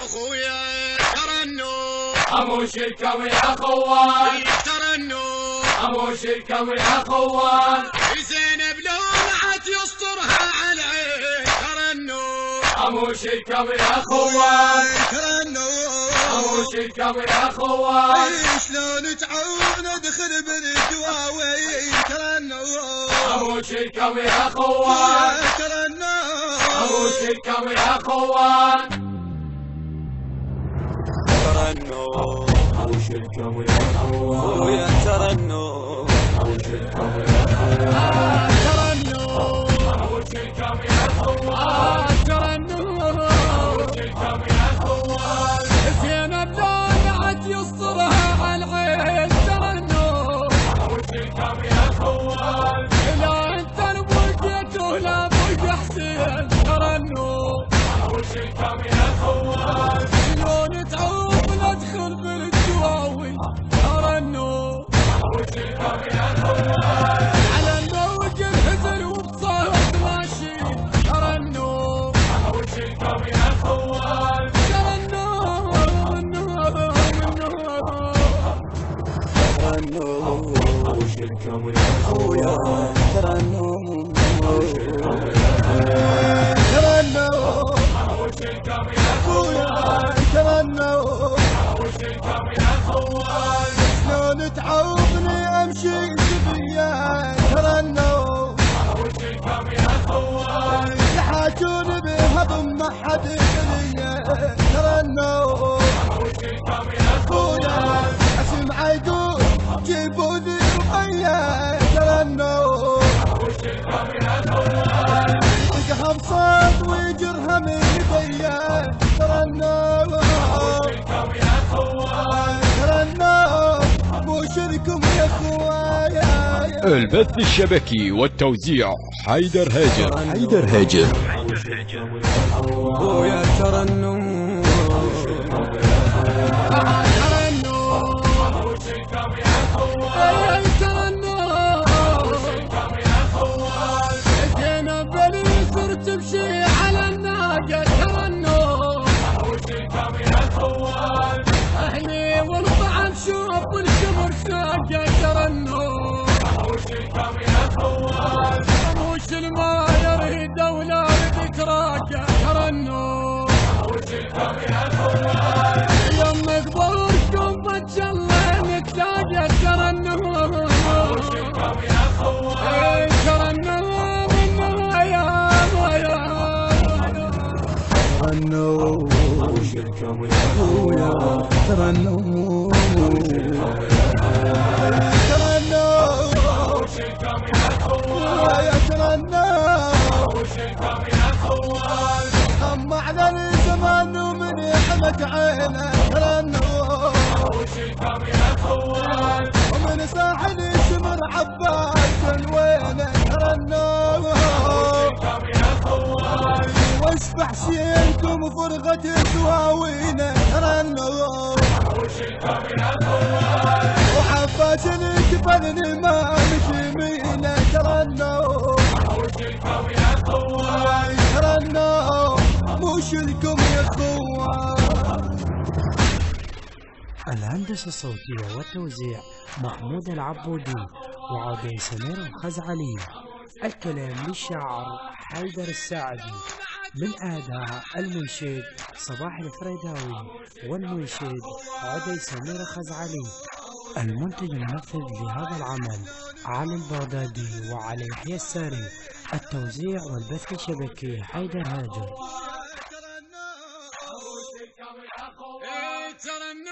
اخويا ترنم ابو شركه ويا خوان ترنم ابو شركه ويا خوان زينب لو رعت يسطرها على العين ترنم ابو شركه ويا خوان ترنم ابو شركه ويا خوان شلون تعود ندخل بالدواوين ترنم ابو شركه ويا خوان ترنم ابو شركه ويا خوان ترنم ابو شركه ويا خوان ويا ترنم ابو شركه ويا خوان ترنم ابو شركه ويا خوان ترنم ابو شركه ويا خوان زينب لو رعت يسطرها على العين ترنم ابو شركه ويا خوان لا انت لبقيت ولا بقى حسين ترنم ابو شركه ويا خوان شلون تعوب ندخل بالدواوي ترنم ابو شركه ويا خوان على النوق الهزل وبصوت ماشي ترنم ابو شركه ويا خوان ترنم ابو شركه ويا خوان ترنم ابو شركه ويا خوان ترنم ابو شركه ويا خوان ترنم ابو شركه ويا خوان شلون تعوضني امشي سبيا ترنم ابو شركه ويا خوان يحاجون بها بما حد ليا ترنم ابو شركه ويا خوان اسمع يقول جيبوني رقية ترنم ابو شركه ويا خوان يقهم صوت ويجرها من يديا ترنم شركه ويا خوان ترنم مو شركم يا اخوايا البث الشبكي والتوزيع حيدر هاجر ابو شركه ويا خوان ويا ترنم ابو شركه ويا خوان ابو شركه ويا خوان زينب بلي صرت تمشي على الناقة ترنم ابو شركه ويا خوان اهلي والطعم شوف الشمر ساقة ترنم ابو شركه ويا خوان وش الما يريد اولاد تراقة ترنم ابو شركه ويا خوان يمك ضركم فتشلين تلاقى ترنم ابو شركه ويا خوان ترنم ابو شركه ويا خوان ترنم ابو شركه ويا خوان يا ترنم ابو شركه ويا خوان طمعنا الزمان ومن يحمك عينه ترنم ابو شركه ويا خوان ومن ساحل الشمر عباس وينه ترنم شركه ويا خوان واشبح شيلكم فرغة دواوينه ترنم ابو شركه ويا خوان وعباس الكفن ما مشي يمينه ترنم ابو شركه ويا خوان ترنم مو شلكم يا اخوان. الهندسة الصوتية والتوزيع محمود العبودي وعبد سمير الخزعلي. الكلام للشاعر حيدر الساعدي، من أداء المنشد صباح الفريداوي والمنشد عبد سمير الخزعلي. المنتج المنفذ لهذا العمل علي البغدادي وعلي يحيى الساري. التوزيع والبث الشبكي حيدر هاجر. ترنم